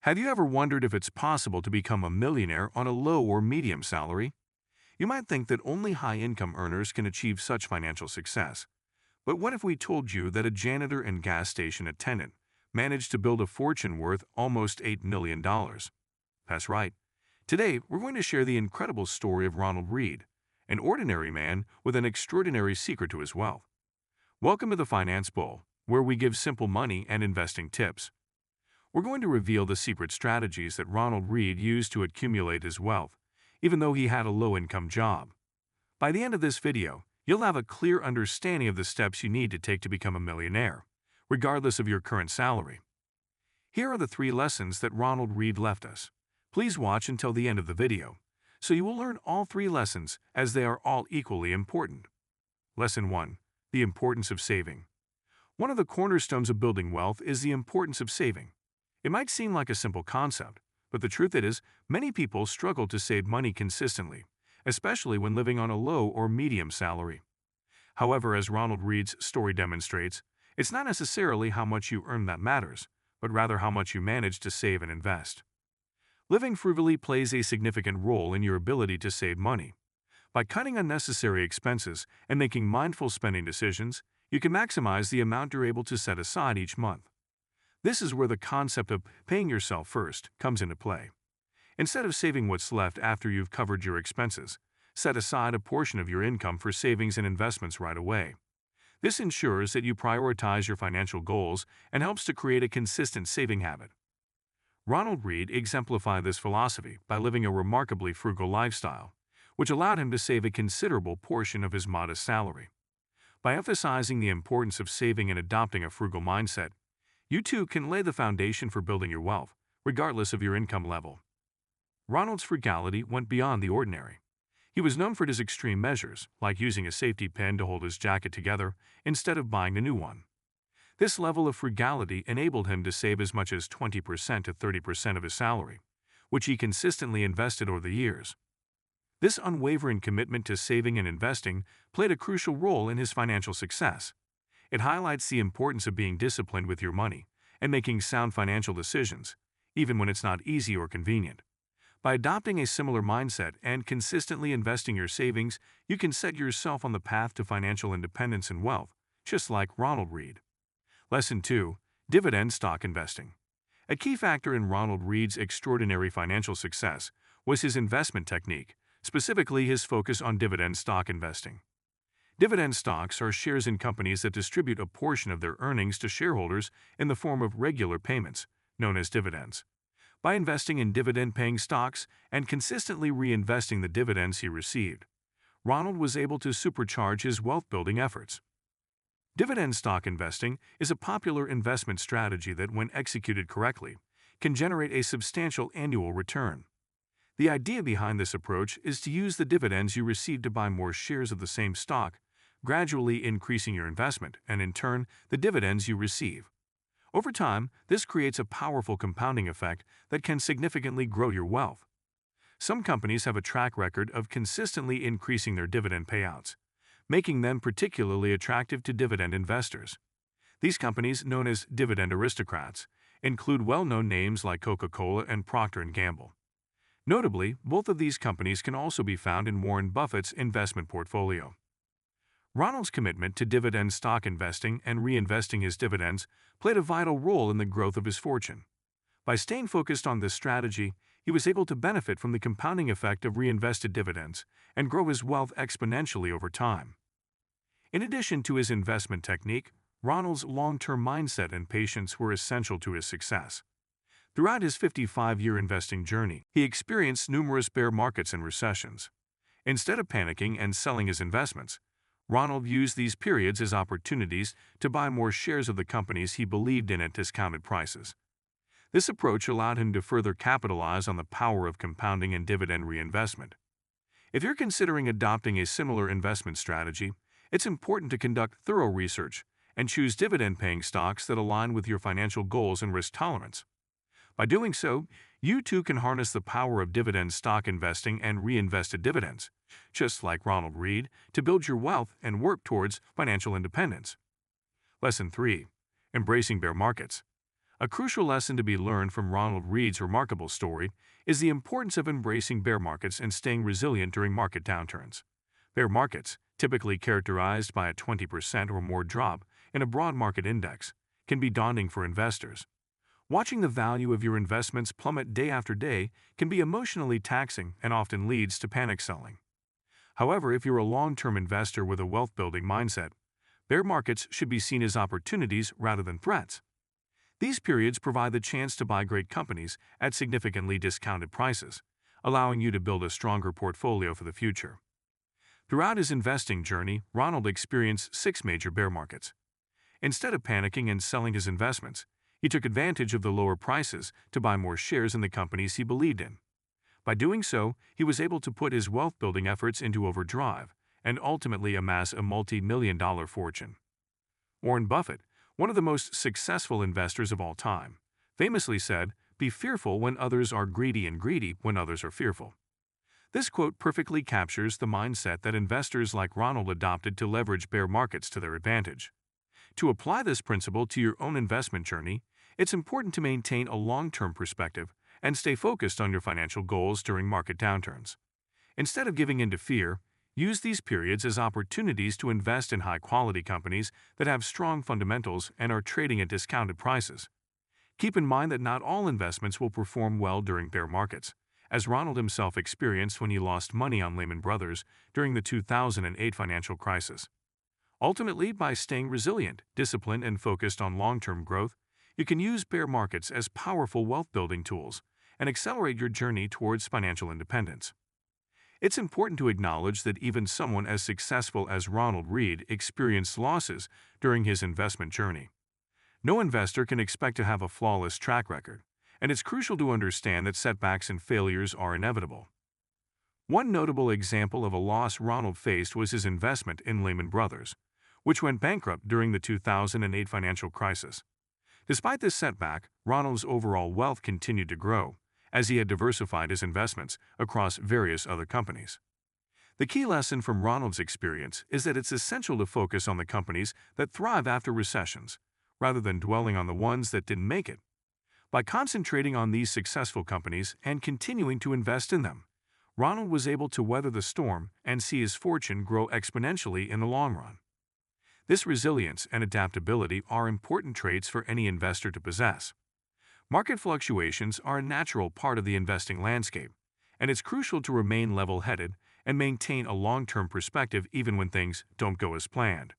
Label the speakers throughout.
Speaker 1: Have you ever wondered if it's possible to become a millionaire on a low or medium salary? You might think that only high-income earners can achieve such financial success. But what if we told you that a janitor and gas station attendant managed to build a fortune worth almost $8 million? That's right. Today, we're going to share the incredible story of Ronald Read, an ordinary man with an extraordinary secret to his wealth. Welcome to the Finance Bowl, where we give simple money and investing tips. We're going to reveal the secret strategies that Ronald Read used to accumulate his wealth, even though he had a low-income job. By the end of this video, you'll have a clear understanding of the steps you need to take to become a millionaire, regardless of your current salary. Here are the 3 lessons that Ronald Read left us. Please watch until the end of the video, so you will learn all 3 lessons as they are all equally important. Lesson 1. The importance of saving. One of the cornerstones of building wealth is the importance of saving. It might seem like a simple concept, but the truth is, many people struggle to save money consistently, especially when living on a low or medium salary. However, as Ronald Read's story demonstrates, it's not necessarily how much you earn that matters, but rather how much you manage to save and invest. Living frugally plays a significant role in your ability to save money. By cutting unnecessary expenses and making mindful spending decisions, you can maximize the amount you're able to set aside each month. This is where the concept of paying yourself first comes into play. Instead of saving what's left after you've covered your expenses, set aside a portion of your income for savings and investments right away. This ensures that you prioritize your financial goals and helps to create a consistent saving habit. Ronald Read exemplified this philosophy by living a remarkably frugal lifestyle, which allowed him to save a considerable portion of his modest salary. By emphasizing the importance of saving and adopting a frugal mindset, you too can lay the foundation for building your wealth, regardless of your income level. Ronald's frugality went beyond the ordinary. He was known for his extreme measures, like using a safety pin to hold his jacket together instead of buying a new one. This level of frugality enabled him to save as much as 20% to 30% of his salary, which he consistently invested over the years. This unwavering commitment to saving and investing played a crucial role in his financial success. It highlights the importance of being disciplined with your money and making sound financial decisions, even when it's not easy or convenient. By adopting a similar mindset and consistently investing your savings, you can set yourself on the path to financial independence and wealth, just like Ronald Read. Lesson 2. Dividend stock investing. A key factor in Ronald Read's extraordinary financial success was his investment technique, specifically his focus on dividend stock investing. Dividend stocks are shares in companies that distribute a portion of their earnings to shareholders in the form of regular payments, known as dividends. By investing in dividend-paying stocks and consistently reinvesting the dividends he received, Ronald was able to supercharge his wealth-building efforts. Dividend stock investing is a popular investment strategy that, when executed correctly, can generate a substantial annual return. The idea behind this approach is to use the dividends you receive to buy more shares of the same stock, gradually increasing your investment and, in turn, the dividends you receive. Over time, this creates a powerful compounding effect that can significantly grow your wealth. Some companies have a track record of consistently increasing their dividend payouts, making them particularly attractive to dividend investors. These companies, known as dividend aristocrats, include well-known names like Coca-Cola and Procter & Gamble. Notably, both of these companies can also be found in Warren Buffett's investment portfolio. Ronald's commitment to dividend stock investing and reinvesting his dividends played a vital role in the growth of his fortune. By staying focused on this strategy, he was able to benefit from the compounding effect of reinvested dividends and grow his wealth exponentially over time. In addition to his investment technique, Ronald's long-term mindset and patience were essential to his success. Throughout his 55-year investing journey, he experienced numerous bear markets and recessions. Instead of panicking and selling his investments, Ronald used these periods as opportunities to buy more shares of the companies he believed in at discounted prices. This approach allowed him to further capitalize on the power of compounding and dividend reinvestment. If you're considering adopting a similar investment strategy, it's important to conduct thorough research and choose dividend-paying stocks that align with your financial goals and risk tolerance. By doing so, you too can harness the power of dividend stock investing and reinvested dividends, just like Ronald Read, to build your wealth and work towards financial independence. Lesson 3. Embracing bear markets. A crucial lesson to be learned from Ronald Read's remarkable story is the importance of embracing bear markets and staying resilient during market downturns. Bear markets, typically characterized by a 20% or more drop in a broad market index, can be daunting for investors. Watching the value of your investments plummet day after day can be emotionally taxing and often leads to panic selling. However, if you're a long-term investor with a wealth-building mindset, bear markets should be seen as opportunities rather than threats. These periods provide the chance to buy great companies at significantly discounted prices, allowing you to build a stronger portfolio for the future. Throughout his investing journey, Ronald experienced 6 major bear markets. Instead of panicking and selling his investments, he took advantage of the lower prices to buy more shares in the companies he believed in. By doing so, he was able to put his wealth-building efforts into overdrive and ultimately amass a multi-million-dollar fortune. Warren Buffett, one of the most successful investors of all time, famously said, "Be fearful when others are greedy and greedy when others are fearful." This quote perfectly captures the mindset that investors like Ronald adopted to leverage bear markets to their advantage. To apply this principle to your own investment journey, it's important to maintain a long-term perspective and stay focused on your financial goals during market downturns. Instead of giving in to fear, use these periods as opportunities to invest in high-quality companies that have strong fundamentals and are trading at discounted prices. Keep in mind that not all investments will perform well during bear markets, as Ronald himself experienced when he lost money on Lehman Brothers during the 2008 financial crisis. Ultimately, by staying resilient, disciplined, and focused on long-term growth, you can use bear markets as powerful wealth-building tools and accelerate your journey towards financial independence. It's important to acknowledge that even someone as successful as Ronald Read experienced losses during his investment journey. No investor can expect to have a flawless track record, and it's crucial to understand that setbacks and failures are inevitable. One notable example of a loss Ronald faced was his investment in Lehman Brothers, which went bankrupt during the 2008 financial crisis. Despite this setback, Ronald's overall wealth continued to grow, as he had diversified his investments across various other companies. The key lesson from Ronald's experience is that it's essential to focus on the companies that thrive after recessions, rather than dwelling on the ones that didn't make it. By concentrating on these successful companies and continuing to invest in them, Ronald was able to weather the storm and see his fortune grow exponentially in the long run. This resilience and adaptability are important traits for any investor to possess. Market fluctuations are a natural part of the investing landscape, and it's crucial to remain level-headed and maintain a long-term perspective even when things don't go as planned.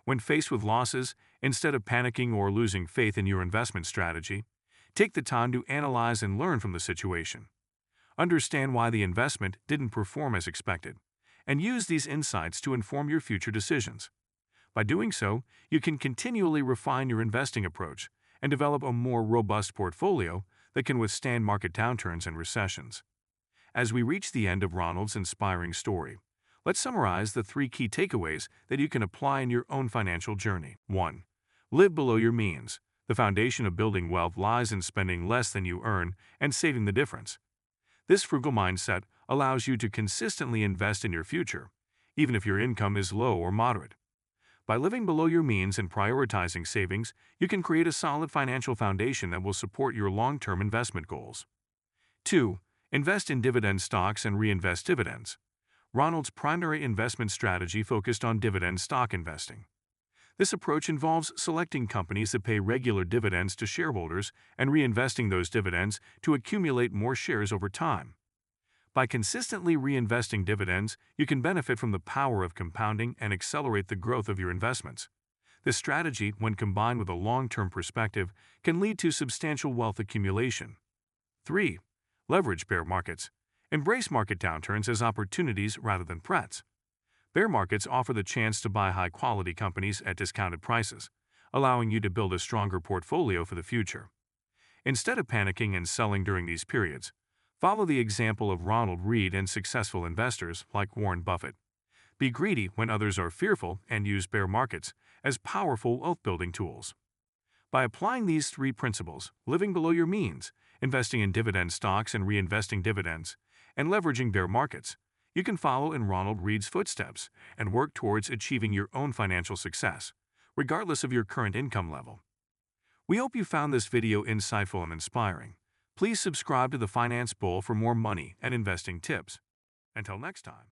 Speaker 1: When faced with losses, instead of panicking or losing faith in your investment strategy, take the time to analyze and learn from the situation. Understand why the investment didn't perform as expected, and use these insights to inform your future decisions. By doing so, you can continually refine your investing approach and develop a more robust portfolio that can withstand market downturns and recessions. As we reach the end of Ronald's inspiring story, let's summarize the 3 key takeaways that you can apply in your own financial journey. 1. Live below your means. The foundation of building wealth lies in spending less than you earn and saving the difference. This frugal mindset allows you to consistently invest in your future, even if your income is low or moderate. By living below your means and prioritizing savings, you can create a solid financial foundation that will support your long-term investment goals. 2. Invest in dividend stocks and reinvest dividends. Ronald's primary investment strategy focused on dividend stock investing. This approach involves selecting companies that pay regular dividends to shareholders and reinvesting those dividends to accumulate more shares over time. By consistently reinvesting dividends, you can benefit from the power of compounding and accelerate the growth of your investments. This strategy, when combined with a long-term perspective, can lead to substantial wealth accumulation. 3. Leverage bear markets. Embrace market downturns as opportunities rather than threats. Bear markets offer the chance to buy high-quality companies at discounted prices, allowing you to build a stronger portfolio for the future. Instead of panicking and selling during these periods, follow the example of Ronald Read and successful investors like Warren Buffett. Be greedy when others are fearful and use bear markets as powerful wealth-building tools. By applying these 3 principles, living below your means, investing in dividend stocks and reinvesting dividends, and leveraging bear markets, you can follow in Ronald Read's footsteps and work towards achieving your own financial success, regardless of your current income level. We hope you found this video insightful and inspiring. Please subscribe to the Finance Bull for more money and investing tips. Until next time.